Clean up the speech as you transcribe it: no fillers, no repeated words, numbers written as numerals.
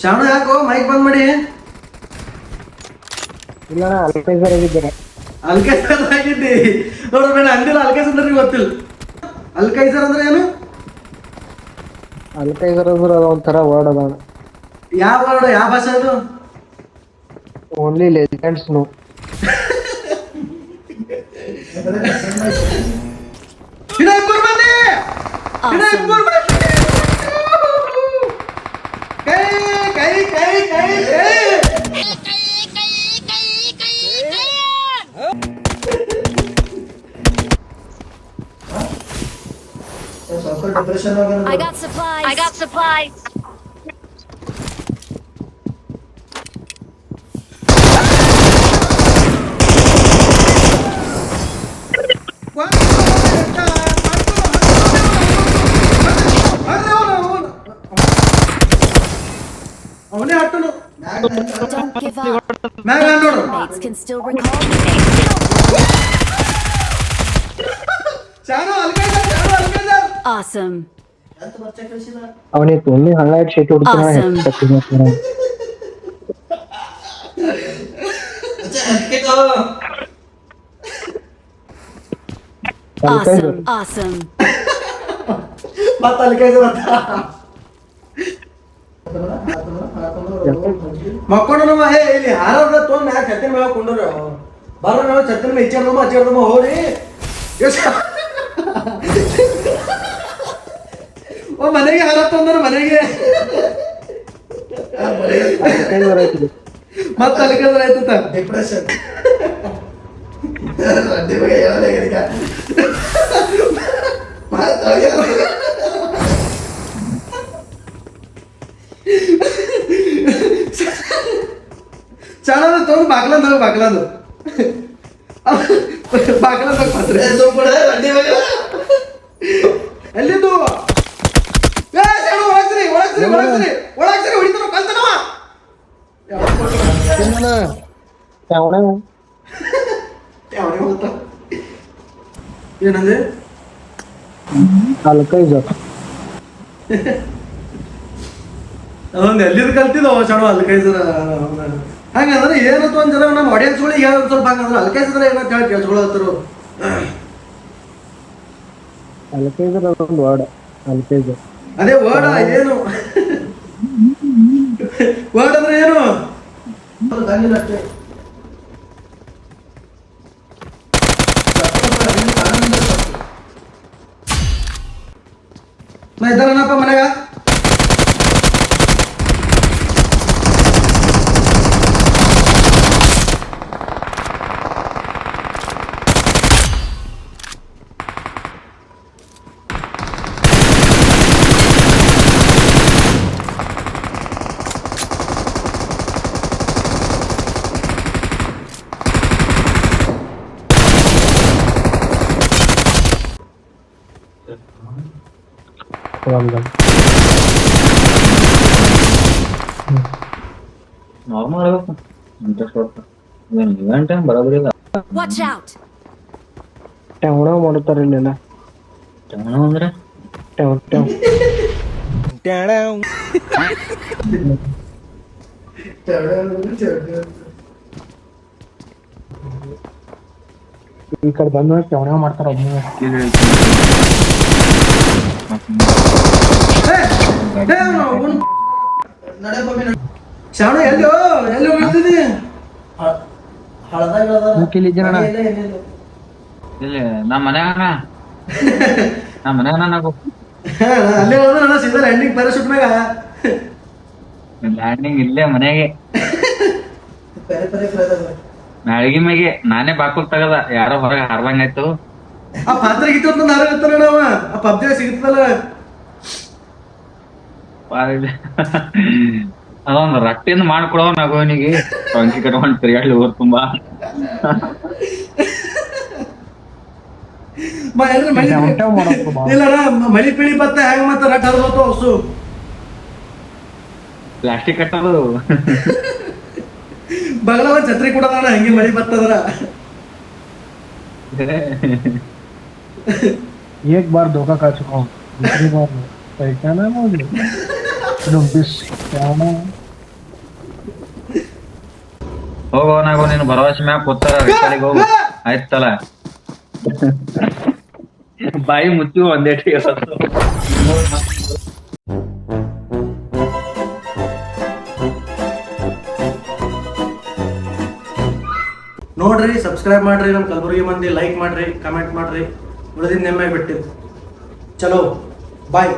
ಶಾಣು ಯಾಕೋ ಮೈಕ್ ಬಂದ್ ಮಾಡಿ. ಇಲ್ಲ ಅಲ್ಕೈಸರ್ ಆಗಿದ್ದೀರ. ಅಲ್ಕೈಸರ್ ಆಗಿದ್ದಿ ನೋಡ್ರ ಬೇಡ ಅಂದಿಲ್ಲ. ಅಲ್ಕೈಸರ್ ಅಂದ್ರೆ ಗೊತ್ತಿಲ್ಲ. ಅಲ್ಕೈಸರ್ ಅಂದ್ರೆ ಏನು? ಅಲ್ಕೈಸರ್ ಅಂದ್ರೆ ಅದೊಂಥರ ವರ್ಡ್ ಅದ. ಯಾವ ವರ್ಡ್, ಯಾವ ಭಾಷೆ ಅದು? Only legends no. ಹಿಡಾಪುರ್ ಬನ್ನಿ, ಹಿಡಾಪುರ್ ಬನ್ನಿ. ಕೈ ಕೈ ಕೈ ಕೈ ಕೈ I got supplies. I got supplies. ಅವನೇ ಹಟ್ಟನು. Don't give up. ಮ್ಯಾಗ ನೋಡು. Mates can still recall me. Shanu ಅಲ್ಕೈಸರ್, Shanu ಅಲ್ಕೈಸರ್. Awesome. ಅಂತ ಬರ್ಚ ಕಳಿಸಿದ. ಅವನಿಗೆ ತೊನ್ನಿ ಹಂಗಾಯ್ತು ಶೀಟ್ ಹುಡ್ತಾನ. Awesome. Awesome. Awesome. ಮತ್ತ ಅಲ್ಕೈಸರ್ ಅಂತ ಮಕ್ಕೊಂಡು ನಮ್ಮ ಹೇ ಇಲ್ಲಿ ಹಾರದ ತೊಂದ್ ಮ್ಯಾಗ ಛತ್ತಿನ ಮ್ಯಾಗ ಕೊಂಡ್ರು ಬರೋ ನಾವು ಛತ್ತಿನ ಮೇಲೆ ಹಚ್ಚಿಡ್ದಮ್ಮ ಹೋಗಿ ಓ ಮನೆಗೆ ಹಾರ ತೊಂದ್ರ ಮನೆಗೆ ಮತ್ತ ಅಲ್ಕೈಸರ್ ಆಯ್ತದ ಡಿಪ್ರೆಷನ್. ರಡ್ಡಿ ಬಗ್ಗೆ ಹೇಳಲ್ಲ ಈಗ ಚಾಣದ ತೊಗೊಂಡು ಬಾಗ್ಲಂದ ಬಾಗ್ಲಂದು ಪತ್ರೆ ಎಲ್ಲಿದ್ದು ಒಳಗ್ಸ್ರಿ ಒಳಗ್ಸ್ರಿ ಒಳಗ್ಸ್ರಿ ಒಳಗ್ಸ್ರಿ ಹೊಡಿತಾನ ಕಲ್ತನವ ಏನಂದ್ರೆ ಅಲ್ಕೈಸರ್ ಅದೊಂದು ಎಲ್ಲಿದ್ ಕಲ್ತಿದ್ದ ಶಾಣು ಅಲ್ಕೈಸರ್. ಹಂಗಂದ್ರೆ ಏನತ್ತು ಒಂದ್ ಜನ ನಮ್ಮ ಆಡಿಯನ್ಸ್ಗಳಿಗೆ ಹೇಳೋದು ಸ್ವಲ್ಪ ಹಂಗಂದ್ರೆ ಅಲ್ಕೈಸರ್ ಏನಂತ ಹೇಳಿ ಕೇಳಿಸ್ಕೊಳತ್ತರು. ಅಲ್ಕೈಸರ್ ಅದೊಂದು ವರ್ಡ್. ಅಲ್ಕೈಸರ್ ಅದೇ ವರ್ಡ್ ಏನು? ವರ್ಡ್ ಅಂದ್ರೆ ಏನು? ನಾ ಇದ್ದಾರನಪ್ಪ ಮನೆಗ. ನಾರ್ಮಲ್ ಆಗಬೇಕು ಇಂಟ್ರೆಸ್ಟ್ ಕೊಡ್ತಾ ಇವೆಂಟ್ ಏನು ಬರೋಬರಿ ಇಲ್ಲ. Watch out. ಟೆವಣ ಮಾಡ್ತಾರೆ ಇಲ್ಲೆಲ್ಲ. ಟೆವಣ ಅಂದ್ರೆ ಟೆವ್ ಟೆವ್ ಈ ಕಡೆ ಬಂದ ಟೆವಣ ಮಾಡ್ತಾರ. ಒಬ್ಬ ಶಾಣು ಎಲ್ಲೋ ಎಲ್ಲಿ ಹೋಗ್ತಿದ್ದಿ? ಇಲ್ಲಿ ನಮ್ಮ ಮನ್ಯಾಗ ನಾವು ಅಲ್ಲೇ ಹೋದ್ರೆ ಸೀದಾ ಲ್ಯಾಂಡಿಂಗ್ ಪ್ಯಾರಾಶೂಟ್ ಮ್ಯಾಗ ಲ್ಯಾಂಡಿಂಗ್ ಇಲ್ಲೇ ಮನೆಗೆ ನಾಳಿಗೆ ಮ್ಯಾಗೆ ನಾನೇ ಬಾಕುಲ್ ತಗದ ಯಾರೋ ಹೊರಗೆ ಹಾರ್ದಂಗ ಆಯ್ತು. ಆ ಪಾತ್ರ ಗಿತ್ತು ನಾರ ಇರ್ತಾನ ಅವ ಆ ಪಬ್ಜಿ ಸಿಗುತ್ತಲ್ಲ ಅದೊಂದು ರಟ್ಟಿಂದ ಮಾಡ್ಕೊಡವ ನಗೋನಿಗೆ ಟೊಂಕಿ ಕಟ್ಕೊಂಡು ತಿರ್ಗಾಡ್ಲಿ ಊರ್ ತುಂಬಾ. ಇಲ್ಲಾರ ಮಳಿ ಪಿಳಿ ಬತ್ತ ಹೆಂಗ ಮತ್ತ ರಟ್ ಹರ್ಬೋದು ಹೊಸು ಪ್ಲಾಸ್ಟಿಕ್ ಕಟ್ಟೋದು ಬಗಲ ಒಂದ್ ಛತ್ರಿ ಕೊಡೋಣ ಹಂಗೆ ಮಳಿ ಬತ್ತದ್ರ. एक बार धोखा खा चुका हूँ, दूसरी बार पहचाना मुझे। ಹೋಗೋ ನಾಗೋ ನೀನು ಭರವಸೆ ಮ್ಯಾಗ ಕೂತಾರ ರಿಕ್ಷಾಲಿಗೆ ಹೋಗು ಆಯ್ತಲ್ಲ ಬಾಯಿ ಮುಚ್ಚು ಒಂದೇಟಿ ನೋಡ್ರಿ ಸಬ್ಸ್ಕ್ರೈಬ್ ಮಾಡ್ರಿ ನಮ್ಮ ಕಲಬುರಗಿ ಮಂದಿ ಲೈಕ್ ಮಾಡ್ರಿ ಕಮೆಂಟ್ ಮಾಡ್ರಿ ಉಳಿದಿದ್ದು ನೆಮ್ಮೆ ಬಿಟ್ಟಿದ್ದು ಚಲೋ ಬಾಯ್